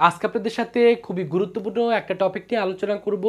আজকে আপনাদের সাথে খুবই গুরুত্বপূর্ণ একটা টপিক নিয়ে আলোচনা করব।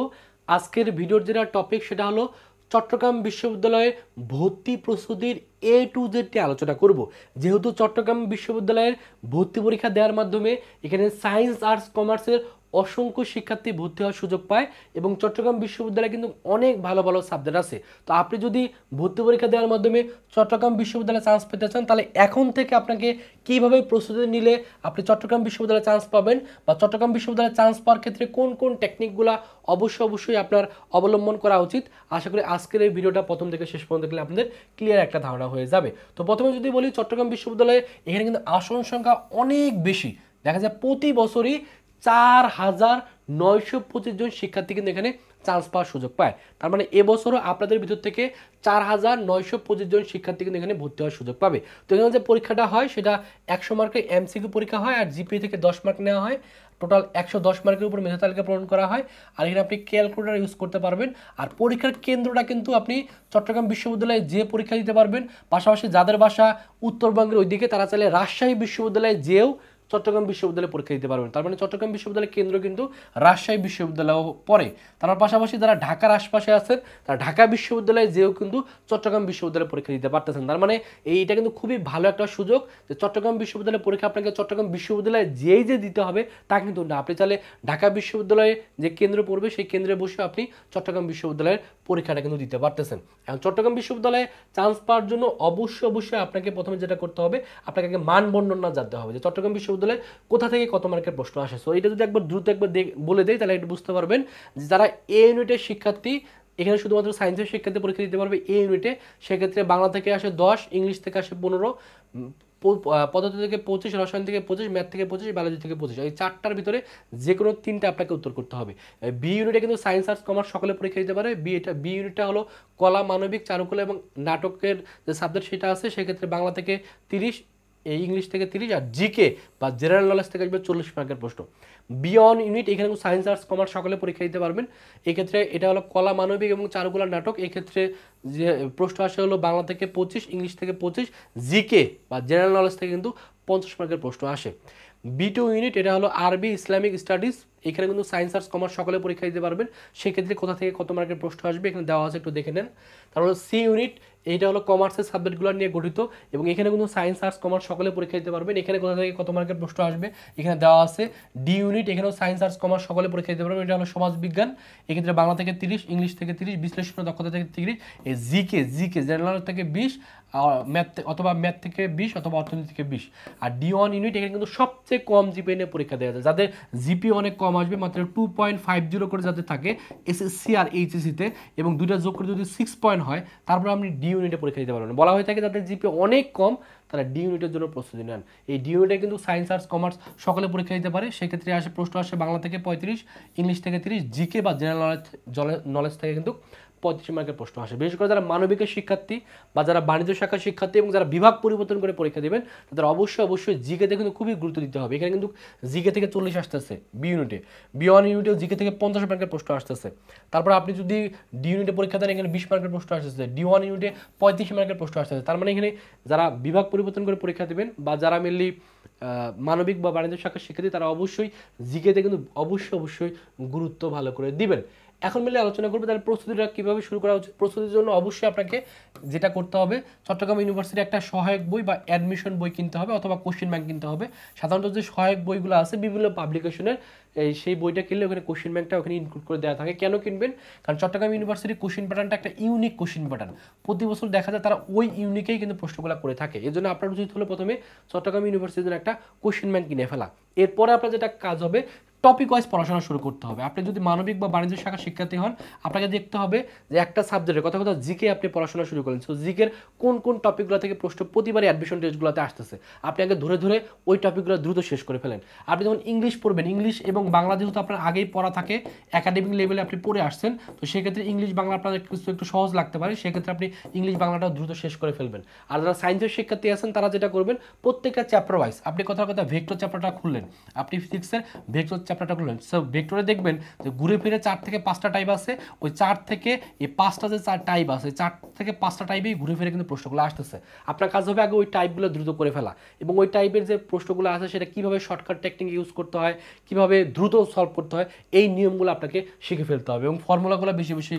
আজকের ভিডিওর যেটা টপিক সেটা হলো চট্টগ্রাম বিশ্ববিদ্যালয়ে ভর্তি প্রস্তুতির A to Z আলোচনা করব। যেহেতু চট্টগ্রাম বিশ্ববিদ্যালয়ের ভর্তি পরীক্ষা দেওয়ার মাধ্যমে এখানে সায়েন্স আর্টস কমার্সের অসংখ্য শিক্ষার্থী ভর্তি হওয়ার সুযোগ পায় এবং চট্টগ্রাম বিশ্ববিদ্যালয়ে কিন্তু অনেক ভালো ভালো সাবজেক্ট আছে। তো আপনি যদি ভর্তি পরীক্ষা দেওয়ার মাধ্যমে চট্টগ্রাম বিশ্ববিদ্যালয়ে চান্স পেতে চান তাহলে এখন থেকে আপনাকে কীভাবে প্রস্তুতি নিলে আপনি চট্টগ্রাম বিশ্ববিদ্যালয়ে চান্স পাবেন বা চট্টগ্রাম বিশ্ববিদ্যালয়ে চান্স পাওয়ার ক্ষেত্রে কোন কোন টেকনিকগুলো অবশ্যই আপনার অবলম্বন করা উচিত, আশা করি আজকের এই ভিডিওটা প্রথম থেকে শেষ পর্যন্ত দেখলে আপনাদের ক্লিয়ার একটা ধারণা হয়ে যাবে। তো প্রথমে যদি বলি চট্টগ্রাম বিশ্ববিদ্যালয়ে এখানে কিন্তু আসন সংখ্যা অনেক বেশি, দেখা যায় প্রতি বছরই 4,925 জন শিক্ষার্থী কিন্তু এখানে চান্স পাওয়ার সুযোগ পায়। তার মানে এবছরও আপনাদের ভিতর থেকে 4,925 জন শিক্ষার্থী কিন্তু এখানে ভর্তি হওয়ার সুযোগ পাবে। তো এখানে যে পরীক্ষাটা হয় সেটা 100 মার্কের MCQ পরীক্ষা হয় আর জিপিএ থেকে 10 মার্ক নেওয়া হয়। টোটাল 110 মার্কের উপর মেধা তালিকা পূরণ করা হয়। আর এখানে আপনি ক্যালকুলেটর ইউজ করতে পারবেন। আর পরীক্ষার কেন্দ্রটা কিন্তু আপনি চট্টগ্রাম বিশ্ববিদ্যালয়ে যে পরীক্ষা দিতে পারবেন, পাশাপাশি যাদের বাসা উত্তরবঙ্গের ওইদিকে তারা চাইলে রাজশাহী বিশ্ববিদ্যালয়ে যেও চট্টগ্রাম বিশ্ববিদ্যালয়ে পরীক্ষা দিতে পারবেন। তার মানে চট্টগ্রাম বিশ্ববিদ্যালয়ের কেন্দ্র কিন্তু রাজশাহী বিশ্ববিদ্যালয় পড়ে। তার পাশাপাশি যারা ঢাকার আশপাশে আছেন তারা ঢাকা বিশ্ববিদ্যালয়ে যেও কিন্তু চট্টগ্রাম বিশ্ববিদ্যালয়ে পরীক্ষা দিতে পারতেছেন। তার মানে এইটা কিন্তু খুবই ভালো একটা সুযোগ যে চট্টগ্রাম বিশ্ববিদ্যালয়ের পরীক্ষা আপনাকে চট্টগ্রাম বিশ্ববিদ্যালয়ে যেই যে দিতে হবে তা কিন্তু না, আপনি চাইলে ঢাকা বিশ্ববিদ্যালয়ে যে কেন্দ্র পড়বে সেই কেন্দ্রে বসে আপনি চট্টগ্রাম বিশ্ববিদ্যালয়ের পরীক্ষাটা কিন্তু দিতে পারতেছেন। এখন চট্টগ্রাম বিশ্ববিদ্যালয়ে চান্স পাওয়ার জন্য অবশ্যই আপনাকে প্রথমে যেটা করতে হবে, আপনাকে আগে মান বর্ণনা জানতে হবে যে চট্টগ্রাম বিশ্ববিদ্যালয়ে কোথা থেকে কত মার্কের প্রশ্ন আসে। সো এটা যদি একবার দ্রুত বলে দেয় তাহলে একটু বুঝতে পারবেন যে যারা A ইউনিটের শিক্ষার্থী এখানে শুধুমাত্র সায়েন্সের শিক্ষার্থী পরীক্ষা দিতে পারবে A ইউনিটে। সেক্ষেত্রে বাংলা থেকে আসে 10, ইংলিশ থেকে আসে 15, পদার্থ থেকে 25, রসায়ন থেকে 25, ম্যাথ থেকে 25, বায়োলজি থেকে 25। এই চারটার ভিতরে যে কোনো তিনটা আপনাকে উত্তর করতে হবে। B ইউনিটে কিন্তু সায়েন্স আর্টস কমার্স সকলে পরীক্ষা দিতে পারে। বি ইউনিটটা হলো কলা, মানবিক, চারুকলা এবং নাটকের যে সাবজেক্ট সেটা আছে। সেক্ষেত্রে বাংলা থেকে 30, ইংলিশ থেকে 30 আর জিকে বা জেনারেল নলেজ থেকে আসবে 40 মার্কের প্রশ্ন। B1 ইউনিট এখানে সায়েন্স আর্টস কমার্স সকলে পরীক্ষা দিতে পারবেন। এক্ষেত্রে এটা হলো কলা, মানবিক এবং চারুকলার নাটক। এক্ষেত্রে যে প্রশ্ন আসে হলো বাংলা থেকে 25, ইংলিশ থেকে 25, জিকে বা জেনারেল নলেজ থেকে কিন্তু 50 মার্কের প্রশ্ন আসে। B2 ইউনিট এটা হলো আরবি, ইসলামিক স্টাডিজ। এখানে কিন্তু সায়েন্স আর্টস কমার্স সকলে পরীক্ষা দিতে পারবেন। সেক্ষেত্রে কোথা থেকে কত মার্কের প্রশ্ন আসবে এখানে দেওয়া আছে, একটু দেখে নেন। তারপরে C ইউনিট এইটা হলো কমার্সের সাবজেক্টগুলো নিয়ে গঠিত এবং এখানে কিন্তু সায়েন্স আর্টস কমার্স সকলে পরীক্ষা দিতে পারবেন। এখানে কোথা থেকে কত মার্কের প্রশ্ন আসবে এখানে দেওয়া আছে। D ইউনিট এখানেও সায়েন্স আর্টস কমার্স সকলে পরীক্ষা দিতে পারবেন। এটা হলো সমাজ বিজ্ঞান। এক্ষেত্রে বাংলা থেকে 30, ইংলিশ থেকে 30, বিশ্লেষণ দক্ষতা থেকে 30, এই জিকে জেনারেল থেকে 20, ম্যাথ থেকে 20 অথবা অর্থনীতি থেকে 20। আর D1 ইউনিট এখানে কিন্তু সবচেয়ে কম জিপিএ নিয়ে পরীক্ষা দেওয়া যায়। যাদের জিপিএ অনেক কম আসবে, মাত্র 2.50 করে যাদের থাকে এসএসসি আর এইচএসসিতে এবং দুইটা যোগ করে যদি 6 পয়েন্ট হয় তারপর আপনি D ইউনিটে পরীক্ষা দিতে পারবেন। বলা হয়ে থাকে যাদের জিপিএ অনেক কম তারা D ইউনিটের জন্য প্রস্তুতি নেন। এই D ইউনিটে কিন্তু সায়েন্স আর্টস কমার্স সকলে পরীক্ষা দিতে পারে। সেক্ষেত্রে প্রশ্ন আসে বাংলা থেকে 35, ইংলিশ থেকে 30, জিকে বা জেনারেল নলেজ থেকে কিন্তু 35 মার্কের প্রশ্ন আসে। বিশেষ করে যারা মানবিকের শিক্ষার্থী বা যারা বাণিজ্য শাখার শিক্ষার্থী এবং যারা বিভাগ পরিবর্তন করে পরীক্ষা দেবেন তাদের অবশ্যই জিকেতে কিন্তু খুবই গুরুত্ব দিতে হবে। এখানে কিন্তু জিকে থেকে 40 আসতেছে B ইউনিটে। B1 ইউনিটেও জিকে থেকে 50 মার্কের প্রশ্ন আসতেছে। তারপর আপনি যদি D ইউনিটে পরীক্ষা দেন এখানে 20 মার্কের প্রশ্ন আসতেছে। D1 ইউনিটে 35 মার্কের প্রশ্ন আসতেছে। তার মানে এখানে যারা বিভাগ পরিবর্তন করে পরীক্ষা দেবেন বা যারা মেনলি মানবিক বা বাণিজ্য শাখার শিক্ষার্থী তারা অবশ্যই জিকেতে কিন্তু অবশ্যই গুরুত্ব ভালো করে দিবেন। এখন মিলে আলোচনা করবো তাহলে প্রস্তুতিটা কীভাবে শুরু করা উচিত। প্রস্তুতির জন্য অবশ্যই আপনাকে যেটা করতে হবে, চট্টগ্রাম ইউনিভার্সিটি একটা সহায়ক বই বা অ্যাডমিশন বই কিনতে হবে অথবা কোশ্চেন ব্যাংক কিনতে হবে। সাধারণত যে সহায়ক বইগুলো আছে বিভিন্ন পাবলিকেশনের, সেই বইটা কিনলে ওখানে কোশ্চেন ব্যাংকটা ওখানে ইনক্লুড করে দেওয়া থাকে। কেন কিনবেন? কারণ চট্টগ্রাম ইউনিভার্সিটির কোশ্চেন প্যাটার্নটা একটা ইউনিক কোশ্চেন প্যাটার্ন। প্রতি বছর দেখা যায় তারা ওই ইউনিকেই কিন্তু প্রশ্নগুলো করে থাকে। এই জন্য আপনার উচিত হলো প্রথমে চট্টগ্রাম ইউনিভার্সিটির জন্য একটা কোশ্চেন ব্যাংক কিনে ফেলা। এরপরে আপনার যেটা কাজ হবে টপিক ওয়াইজ পড়াশোনা শুরু করতে হবে। আপনি যদি মানবিক বা বাণিজ্য শাখার শিক্ষার্থী হন আপনাকে দেখতে হবে যে একটা সাবজেক্টের কথা জিকে আপনি পড়াশোনা শুরু করেন। সো জিকের কোন টপিকগুলো থেকে প্রশ্ন প্রতিবারই অ্যাডমিশন টেস্টগুলোতে আসতেছে, আপনি আগে ধরে ওই টপিকগুলো দ্রুত শেষ করে ফেলেন। আপনি যখন ইংলিশ পড়বেন, ইংলিশ এবং বাংলা যেহেতু আপনার আগেই পড়া থাকে, একাডেমিক লেভেলে আপনি পড়ে আসছেন, তো সেক্ষেত্রে ইংলিশ বাংলা আপনার একটু সহজ লাগতে পারে। সেক্ষেত্রে আপনি ইংলিশ বাংলাটা দ্রুত শেষ করে ফেলবেন। আর যারা সায়েন্সের শিক্ষার্থী আছেন তারা যেটা করবেন প্রত্যেকটা চ্যাপ্টার ওয়াইজ আপনি কথা ভেক্টর চ্যাপ্টারটা খুললেন, আপনি ফিজিক্সের ভেক্টর চ্যাপ্টারটা করলেন। সো ভেক্টরে দেখবেন যে ঘুরে ফিরে 4 থেকে 5টা টাইপ আছে, ওই 4 থেকে এই 5টা যে 4 টাইপ আছে 4 থেকে 5টা টাইপেই ঘুরে ফিরে কিন্তু প্রশ্নগুলো আসতেছে। আপনার কাজ হবে আগে ওই টাইপগুলো দ্রুত করে ফেলা, এবং ওই টাইপের যে প্রশ্নগুলো আছে সেটা কীভাবে শর্টকাট টেকনিক ইউজ করতে হয়, কীভাবে দ্রুত সলভ করতে হয়, এই নিয়মগুলো আপনাকে শিখে ফেলতে হবে, এবং ফর্মুলাগুলো বেশি বেশি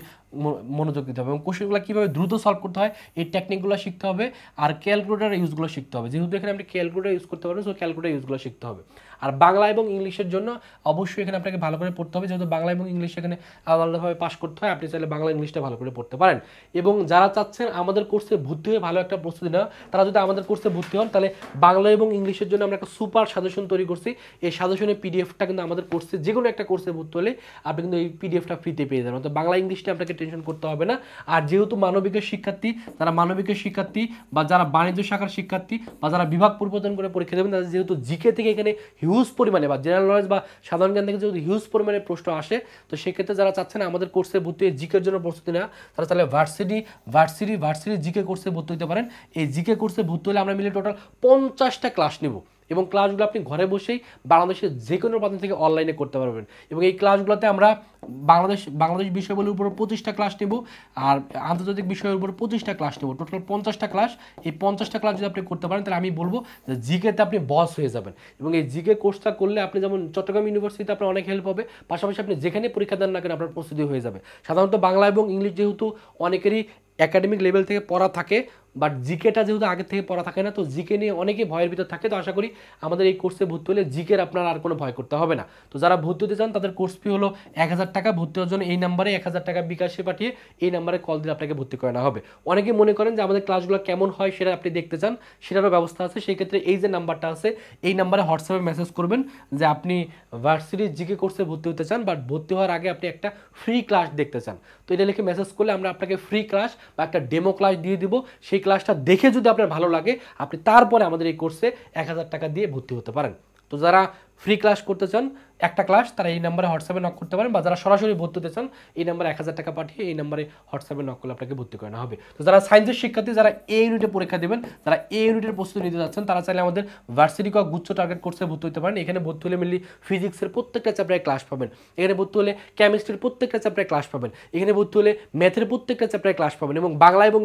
মনোযোগ দিতে হবে, এবং কোশ্চেনগুলো কীভাবে দ্রুত সলভ করতে হয় এই টেকনিকগুলো শিখতে হবে, আর ক্যালকুলেটার ইউজগুলো শিখতে হবে। যেহেতু এখানে আপনি ক্যালকুলেটার ইউজ করতে পারবেন, সো ক্যালকুলেটার ইউজগুলো শিখতে হবে। আর বাংলা এবং ইংলিশের জন্য অবশ্যই এখানে আপনাকে ভালো করে পড়তে হবে, যেহেতু বাংলা এবং ইংলিশ এখানে আলাদাভাবে পাস করতে হয়। আপনি চাইলে বাংলা ইংলিশটা ভালো করে পড়তে পারেন। এবং যারা চাচ্ছেন আমাদের কোর্সে ভর্তি হয়ে ভালো একটা প্রস্তুতি নেওয়া, তারা যদি আমাদের কোর্সে ভর্তি হন তাহলে বাংলা এবং ইংলিশের জন্য আমরা একটা সুপার সাজেশন তৈরি করছি। এই সাজেশনের পিডিএফটা কিন্তু আমাদের কোর্সে, যে কোনো একটা কোর্সে ভর্তি হলে আপনি কিন্তু এই পিডিএফটা ফ্রিতে পেয়ে যাবেন। তো বাংলা ইংলিশটা আপনাকে টেনশন করতে হবে না। আর যেহেতু মানবিকের শিক্ষার্থী, যারা মানবিকের শিক্ষার্থী বা যারা বাণিজ্য শাখার শিক্ষার্থী বা যারা বিভাগ পরিবর্তন করে পরীক্ষা দেবেন, তাদের যেহেতু জিকে থেকে এখানে হিউজ পরিমাণে বা জেনারেল নলেজ বা সাধারণ জ্ঞান থেকে যেহেতু হিউজ পরিমাণে প্রশ্ন আসে, তো সেক্ষেত্রে যারা চাচ্ছেন আমাদের কোর্সে ভর্তি হয়ে জিকের জন্য প্রস্তুতি নেওয়া, তারা তাহলে ভার্সিটি জিকে কোর্সে ভর্তি হতে পারেন। এই জিকে কোর্সে ভর্তি হলে আমরা মিলে টোটাল 50টা ক্লাস নেব, এবং ক্লাসগুলো আপনি ঘরে বসেই বাংলাদেশের যে কোনো প্রান্ত থেকে অনলাইনে করতে পারবেন। এবং এই ক্লাসগুলোতে আমরা বাংলাদেশ বিষয়গুলোর উপর 25টা ক্লাস নেব, আর আন্তর্জাতিক বিষয়ের উপর 25টা ক্লাস নেব, টোটাল 50টা ক্লাস। এই 50টা ক্লাস যদি আপনি করতে পারেন তাহলে আমি বলবো যে জিকেতে আপনি বস হয়ে যাবেন। এবং এই জিকে কোর্সটা করলে আপনি যেমন চট্টগ্রাম ইউনিভার্সিটিতে আপনার অনেক হেল্প হবে, পাশাপাশি আপনি যেখানে পরীক্ষা দেন না কেন আপনার প্রস্তুতি হয়ে যাবে। সাধারণত বাংলা এবং ইংলিশ যেহেতু অনেকেরই একাডেমিক লেভেল থেকে পড়া থাকে, বাট জিকেটা যেহেতু আগে থেকে পড়া থাকে না, তো জিকে নিয়ে অনেকেই ভয়ের ভিতর থাকে। তো আশা করি আমাদের এই কোর্সে ভর্তি হলে জিকের আপনার আর কোনো ভয় করতে হবে না। তো যারা ভর্তি হতে চান তাদের কোর্স ফি হলো 1000 টাকা। ভর্তি হওয়ার জন্য এই নাম্বারে 1000 টাকা বিকাশে পাঠিয়ে এই নাম্বারে কল দিলে আপনাকে ভর্তি করানো হবে। অনেকে মনে করেন যে আমাদের ক্লাসগুলো কেমন হয় সেটা আপনি দেখতে চান, সেটারও ব্যবস্থা আছে। সেই ক্ষেত্রে এই যে নাম্বারটা আছে, এই নাম্বারে হোয়াটসঅ্যাপে মেসেজ করবেন যে আপনি ভার্সিটির জিকে কোর্সে ভর্তি হতে চান, বাট ভর্তি হওয়ার আগে আপনি একটা ফ্রি ক্লাস দেখতে চান। তো এটা লিখে মেসেজ করলে আমরা আপনাকে ফ্রি ক্লাস বা একটা ডেমো ক্লাস দিয়ে দিব। সেই ক্লাসটা দেখে যদি আপনার ভালো লাগে, আপনি তারপরে আমাদের এই কোর্সে 1000 টাকা দিয়ে ভর্তি হতে পারেন। তো যারা ফ্রি ক্লাস করতে চান একটা ক্লাস, তারা এই নাম্বারে হোয়াটসঅ্যাপে নক করতে পারেন, বা যারা সরাসরি ভর্তি হতে চান এই নাম্বারে 1000 টাকা পাঠিয়ে এই নাম্বারে হোয়াটসঅ্যাপে নক করলে আপনাকে ভর্তি করানো হবে। তো যারা সায়েন্সের শিক্ষার্থী, যারা এ ইউনিটে পরীক্ষা দেবেন, যারা এ ইউনিটের প্রস্তুতি নিতে যাচ্ছেন, তারা চাইলে আমাদের ভার্সিটি ক গুচ্ছ টার্গেট কোর্সে ভর্তি হতে পারেন। এখানে ভর্তি হলে মেনলি ফিজিক্সের প্রত্যেকটা চ্যাপ্টারে ক্লাস পাবেন, এখানে ভর্তি হলে কেমিস্ট্রির প্রত্যেকটা চ্যাপ্টারে ক্লাস পাবেন, এখানে ভর্তি হলে ম্যাথের প্রত্যেকটা চ্যাপ্টারে ক্লাস পাবেন, এবং বাংলা এবং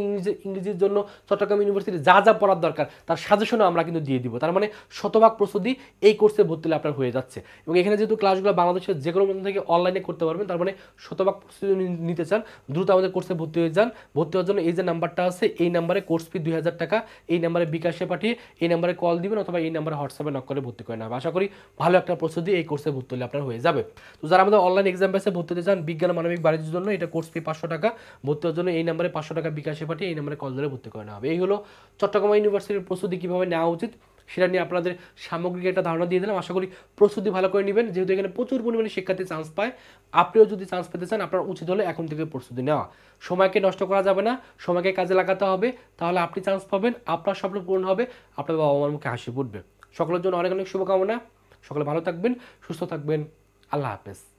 ইংরেজির জন্য চট্টগ্রাম ইউনিভার্সিটি যা যা পড়ার দরকার তার সাজেশনও আমরা কিন্তু দিয়ে দিব। তার মানে শতভাগ প্রস্তুতি এই কোর্সে ভর্তি হলে আপনার হয়ে যাচ্ছে। এবং এখানে যেহেতু ক্লাসগুলো বাংলাদেশের যে কোনো প্রান্ত থেকে অনলাইনে করতে পারবেন, তার মানে শতভাগ প্রস্তুতি নিতে চান, দ্রুত আমাদের কোর্সে ভর্তি হয়ে যান। ভর্তি হওয়ার জন্য এই যে নাম্বারটা আছে, এই নাম্বারে কোর্স ফি 2000 টাকা, এই নাম্বারে বিকাশে পাঠিয়ে এই নাম্বারে কল দিবেন, অথবা এই নাম্বারে হোয়াটসঅ্যাপে নক করে ভর্তি করে নেবে। আশা করি ভালো একটা প্রস্তুতি এই কোর্সে ভর্তি হলে আপনার হয়ে যাবে। তো যারা আমাদের অনলাইন এক্সাম বেসে ভর্তি হতে চান বিজ্ঞান মানবিক বাণিজ্যের জন্য, এটা কোর্স ফি 500 টাকা। ভর্তি হওয়ার জন্য এই নাম্বারে 500 টাকা বিকাশে পাঠিয়ে এই নাম্বারে কল ধরে ভর্তি করে নেওয়া হবে। এই হলো চট্টগ্রাম ইউনিভার্সিটির প্রস্তুতি কীভাবে নেওয়া উচিত সেটা নিয়ে আপনাদের সামগ্রিক একটা ধারণা দিয়ে দিলাম। আশা করি প্রস্তুতি ভালো করে নেবেন, যেহেতু এখানে প্রচুর পরিমাণে শিক্ষার্থী চান্স পায়। আপনিও যদি চান্স পেতে চান, আপনার উচিত হলে এখন থেকে প্রস্তুতি নেওয়া। সময়কে নষ্ট করা যাবে না, সময়কে কাজে লাগাতে হবে, তাহলে আপনি চান্স পাবেন, আপনার স্বপ্ন পূরণ হবে, আপনার বাবা মার মুখে হাসি ফুটবে। সকলের জন্য অনেক অনেক শুভকামনা। সকলে ভালো থাকবেন, সুস্থ থাকবেন। আল্লাহ হাফেজ।